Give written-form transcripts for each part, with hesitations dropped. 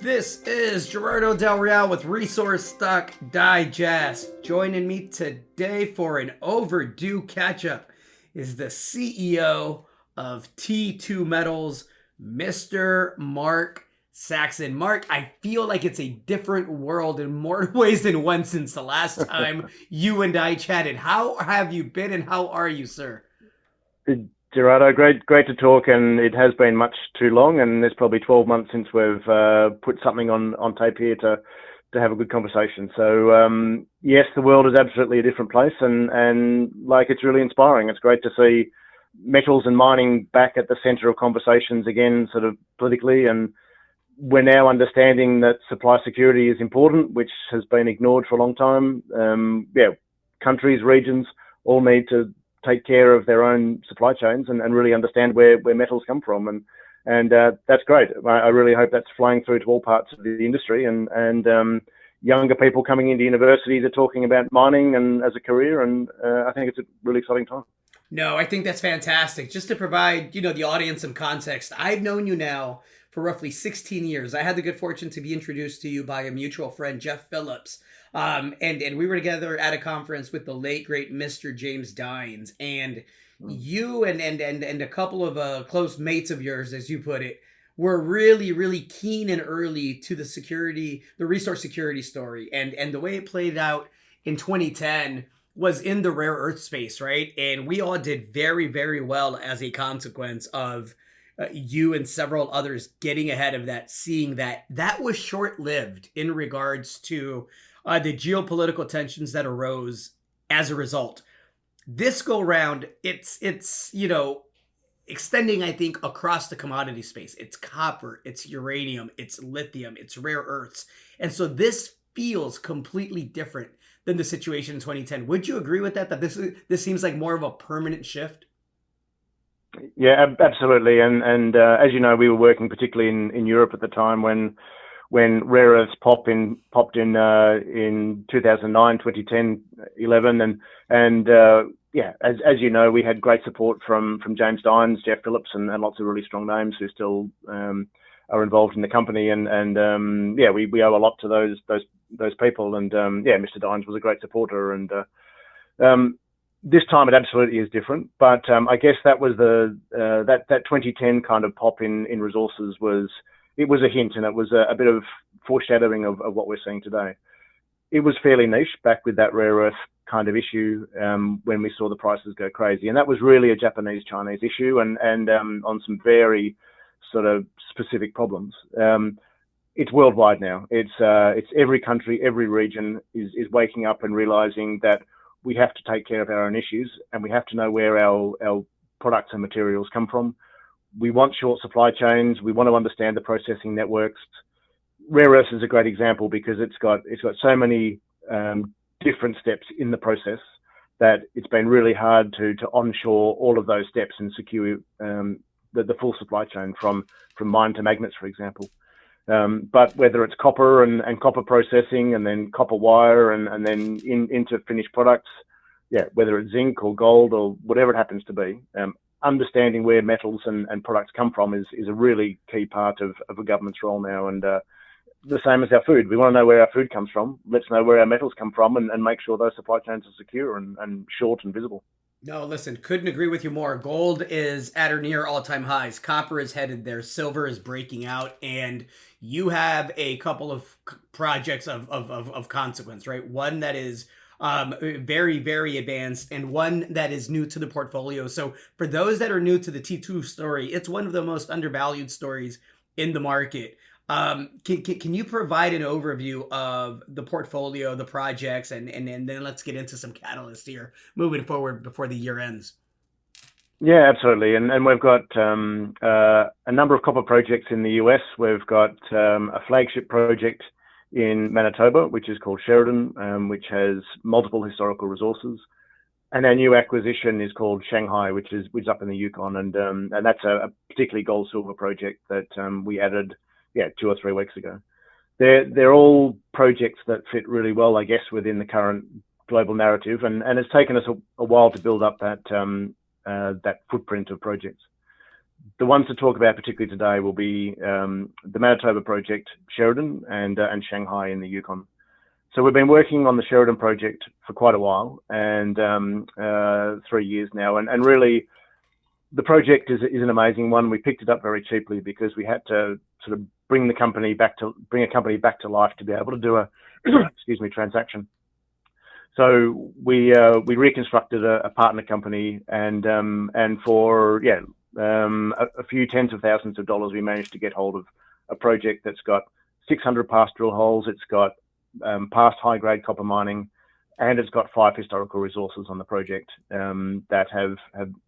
This is Gerardo Del Real with Resource Stock Digest. Joining me today for an overdue catch-up is the CEO of T2 Metals, Mr. Mark Saxon. Mark, I feel like it's a different world in more ways than one since the last time you and I chatted. How have you been and how are you, sir? Gerardo, great to talk, and it has been much too long, and there's probably 12 months since we've put something on tape here to have a good conversation. So yes, the world is absolutely a different place, and like it's really inspiring. It's great to see metals and mining back at the center of conversations again, sort of politically, and we're now understanding that supply security is important, which has been ignored for a long time. Countries, regions all need to take care of their own supply chains and really understand where metals come from. And that's great. I really hope that's flying through to all parts of the industry, and younger people coming into universities are talking about mining and as a career. And I think it's a really exciting time. No, I think that's fantastic. Just to provide, the audience some context, I've known you now for roughly 16 years. I had the good fortune to be introduced to you by a mutual friend, Jeff Phillips. And we were together at a conference with the late, great Mr. James Dines. And you and a couple of close mates of yours, as you put it, were really, really keen and early to the resource security story. And the way it played out in 2010 was in the rare earth space, right? And we all did very, very well as a consequence of you and several others getting ahead of that, seeing that was short-lived in regards to the geopolitical tensions that arose as a result. This go round, it's extending, I think, across the commodity space. It's copper, it's uranium, it's lithium, it's rare earths. And so this feels completely different than the situation in 2010. Would you agree with that this seems like more of a permanent shift? Yeah, absolutely. And as you know, we were working particularly in Europe at the time when rare earths popped in 2009, 2010, 11, and as you know, we had great support from James Dines, Jeff Phillips, and lots of really strong names who still are involved in the company, and we owe a lot to those people, and Mr. Dines was a great supporter, and this time it absolutely is different, but I guess that was that 2010 kind of pop in resources was a hint, and it was a bit of foreshadowing of what we're seeing today. It was fairly niche back with that rare earth kind of issue when we saw the prices go crazy, and that was really a Japanese-Chinese issue, and on some very sort of specific problems. It's worldwide now. It's every country, every region is waking up and realizing that we have to take care of our own issues, and we have to know where our products and materials come from. We want short supply chains. We want to understand the processing networks. Rare earths is a great example because it's got so many different steps in the process that it's been really hard to onshore all of those steps and secure the full supply chain from mine to magnets, for example. But whether it's copper and copper processing, and then copper wire, and then into finished products, whether it's zinc or gold or whatever it happens to be, understanding where metals and products come from is a really key part of a government's role now. And the same as our food. We want to know where our food comes from. Let's know where our metals come from, and make sure those supply chains are secure and short and visible. No, listen, couldn't agree with you more. Gold is at or near all-time highs. Copper is headed there. Silver is breaking out. And you have a couple of projects of consequence, right? One that is very, very advanced, and one that is new to the portfolio. So for those that are new to the T2 story, it's one of the most undervalued stories in the market. Can you provide an overview of the portfolio, the projects, and then let's get into some catalysts here moving forward before the year ends? Yeah, absolutely. And we've got a number of copper projects in the US. We've got a flagship project in Manitoba, which is called Sheridan, which has multiple historical resources. And our new acquisition is called Shanghai, which is up in the Yukon, and that's a particularly gold silver project that we added 2 or 3 weeks ago. They're all projects that fit really well, I guess, within the current global narrative, and it's taken us a while to build up that footprint of projects. the ones to talk about particularly today will be the Manitoba project, Sheridan, and Shanghai in the Yukon. So we've been working on the Sheridan project for quite a while, and 3 years now, and really the project is an amazing one. We picked it up very cheaply because we had to sort of bring a company back to life to be able to do a transaction. So we reconstructed a partner company, and for a few tens of thousands of dollars, we managed to get hold of a project that's got 600 past drill holes. It's got past high grade copper mining, and it's got 5 historical resources on the project that have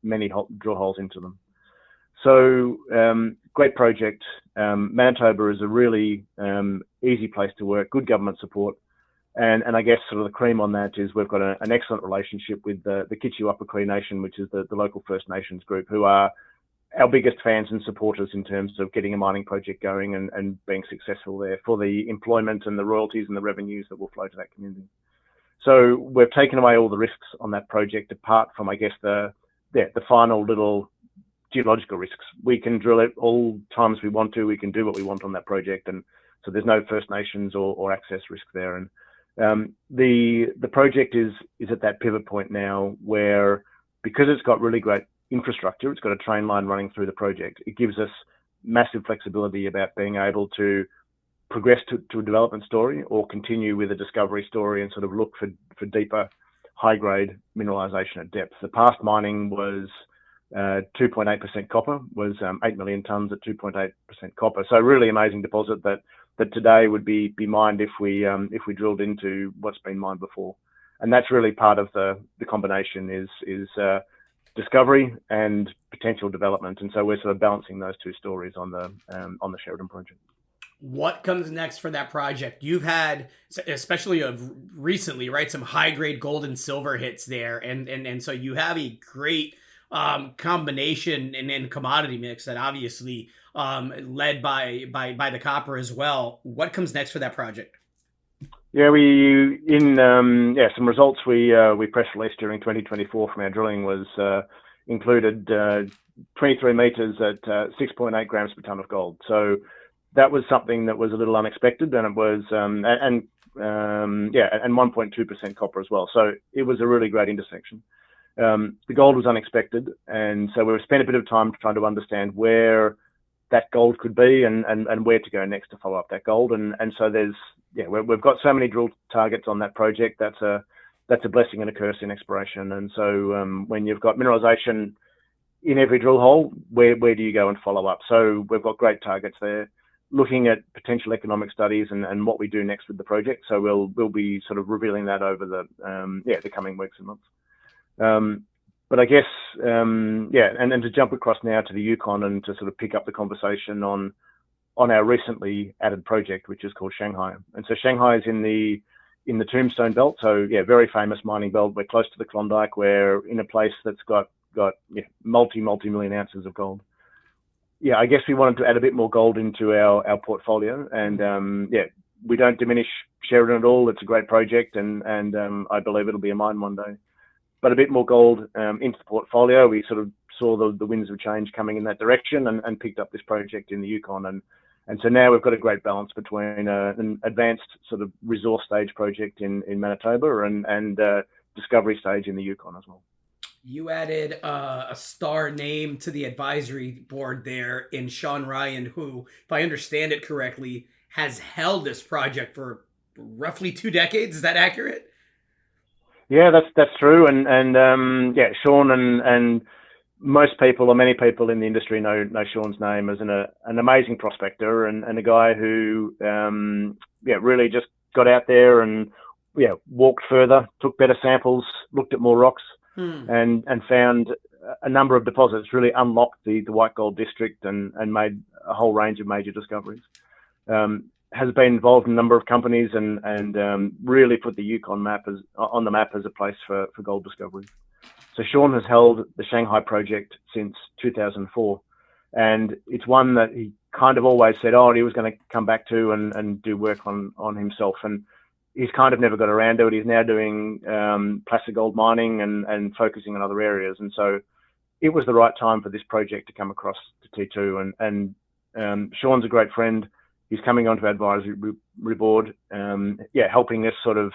many drill holes into them. So great project. Manitoba is a really easy place to work, good government support. And I guess sort of the cream on that is we've got an excellent relationship with the Kitchewappa Cree Nation, which is the local First Nations group, who are our biggest fans and supporters in terms of getting a mining project going and being successful there for the employment and the royalties and the revenues that will flow to that community. So we've taken away all the risks on that project, apart from, I guess, the final little geological risks. We can drill it all times we want to. We can do what we want on that project, and so there's no First Nations or access risk there. And the project is at that pivot point now where, because it's got really great infrastructure, it's got a train line running through the project, it gives us massive flexibility about being able to progress to a development story or continue with a discovery story and sort of look for deeper, high-grade mineralization at depth. The past mining was 2.8% copper, was 8 million tonnes at 2.8% copper. So really amazing deposit that today would be mined if we drilled into what's been mined before. And that's really part of the combination is discovery and potential development. And so we're sort of balancing those two stories on the Sheridan project. What comes next for that project? You've had, especially recently, right, some high grade gold and silver hits there, and so you have a great combination and commodity mix that obviously led by the copper as well. What comes next for that project? Yeah, some results we press released during 2024 from our drilling was included 23 meters at 6.8 grams per ton of gold. So that was something that was a little unexpected, and it was and 1.2% copper as well. So it was a really great intersection. The gold was unexpected, and so we spent a bit of time trying to understand where that gold could be and where to go next to follow up that gold. And so we've got so many drill targets on that project. That's a blessing and a curse in exploration. And so when you've got mineralization in every drill hole, where do you go and follow up? So we've got great targets there, looking at potential economic studies and what we do next with the project. So we'll be sort of revealing that over the coming weeks and months. But I guess, and to jump across now to the Yukon and to sort of pick up the conversation on our recently added project, which is called Shanghai. And so Shanghai is in the Tombstone Belt. So very famous mining belt. We're close to the Klondike. We're in a place that's got multi-million ounces of gold. Yeah, I guess we wanted to add a bit more gold into our portfolio, and we don't diminish Sheridan at all. It's a great project, and I believe it'll be a mine one day. But a bit more gold into the portfolio. We sort of saw the winds of change coming in that direction, and picked up this project in the Yukon, and so now we've got a great balance between an advanced sort of resource stage project in Manitoba and discovery stage in the Yukon as well. You added a star name to the advisory board there in Sean Ryan, who, if I understand it correctly, has held this project for roughly 2 decades. Is that accurate? Yeah, that's true. And Sean and most people, or many people in the industry, know Sean's name as an amazing prospector and a guy who really just got out there and walked further, took better samples, looked at more rocks. And found a number of deposits, really unlocked the white gold district and made a whole range of major discoveries. Has been involved in a number of companies and really put the Yukon on the map as a place for gold discoveries. So Sean has held the Shanghai project since 2004, and it's one that he kind of always said, he was going to come back to and do work on himself. And he's kind of never got around to it. He's now doing placer gold mining and focusing on other areas. And so it was the right time for this project to come across to T2. And Sean's a great friend. He's coming onto our advisory board, helping us sort of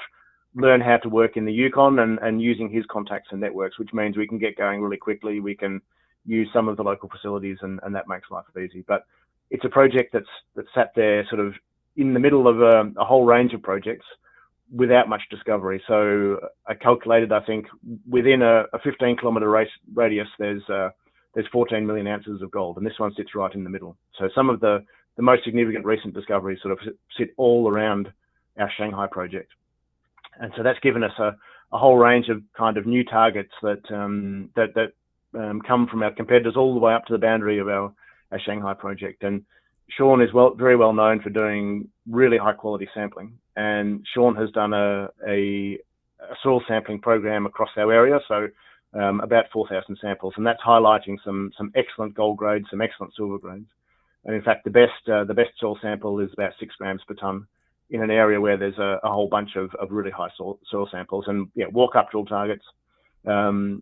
learn how to work in the Yukon and using his contacts and networks, which means we can get going really quickly. We can use some of the local facilities, and that makes life easy. But it's a project that's sat there sort of in the middle of a whole range of projects without much discovery. So I calculated, I think, within a 15-kilometre radius, there's 14 million ounces of gold, and this one sits right in the middle. So some of the most significant recent discoveries sort of sit all around our Shanghai project. And so that's given us a whole range of kind of new targets that come from our competitors all the way up to the boundary of our Shanghai project. And Sean is very well known for doing really high quality sampling. And Sean has done a soil sampling program across our area, so about 4,000 samples, and that's highlighting some excellent gold grades, some excellent silver grades. And in fact, the best soil sample is about 6 grams per ton in an area where there's a whole bunch of really high soil samples, and walk up drill targets. So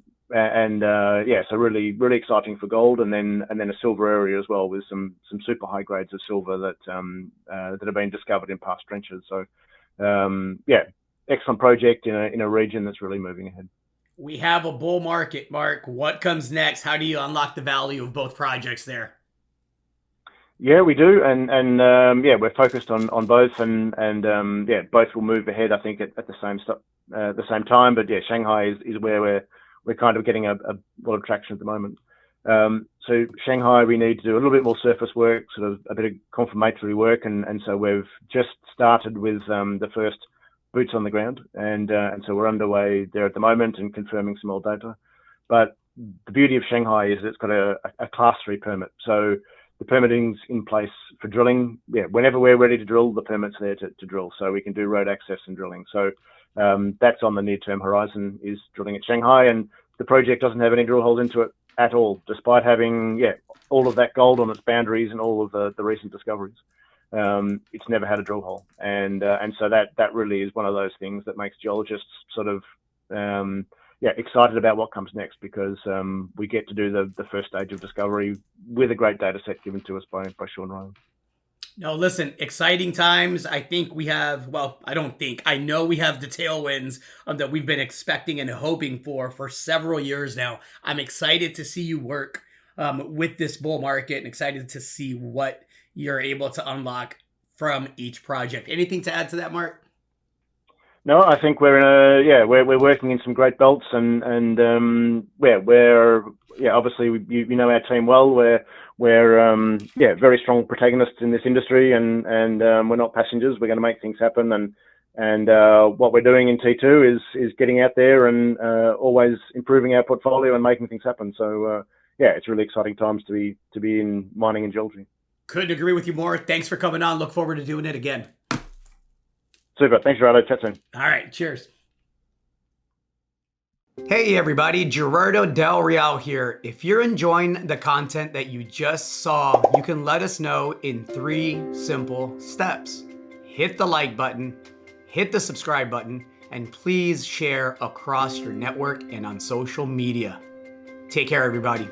really exciting for gold, and then a silver area as well, with some super high grades of silver that have been discovered in past trenches. So excellent project in a region that's really moving ahead. We have a bull market, Mark. What comes next? How do you unlock the value of both projects there? Yeah, we do, and we're focused on both, and both will move ahead, I think, at the same time. But Shanghai is where we're kind of getting a lot of traction at the moment. So Shanghai, we need to do a little bit more surface work, sort of a bit of confirmatory work, and so we've just started with the first boots on the ground, and so we're underway there at the moment and confirming some old data. But the beauty of Shanghai is it's got a class 3 permit, so the permitting's in place for drilling. Whenever we're ready to drill, the permit's there to drill, so we can do road access and drilling. So that's on the near-term horizon, is drilling at Shanghai, and the project doesn't have any drill holes into it at all, despite having all of that gold on its boundaries and all of the recent discoveries. It's never had a drill hole, and so that really is one of those things that makes geologists sort of excited about what comes next, because we get to do the first stage of discovery with a great data set given to us by Sean Ryan. No, listen, exciting times. I think we have, I know we have the tailwinds that we've been expecting and hoping for several years now. I'm excited to see you work with this bull market, and excited to see what you're able to unlock from each project. Anything to add to that, Mark? No, I think we're we're working in some great belts, and we're obviously you know our team well. We're very strong protagonists in this industry, and we're not passengers. We're going to make things happen, and what we're doing in T2 is getting out there and always improving our portfolio and making things happen. So it's really exciting times to be in mining and geology. Couldn't agree with you more. Thanks for coming on. Look forward to doing it again. Super. Thanks, Gerardo. Chat soon. All right. Cheers. Hey, everybody. Gerardo Del Real here. If you're enjoying the content that you just saw, you can let us know in 3 simple steps. Hit the like button, hit the subscribe button, and please share across your network and on social media. Take care, everybody.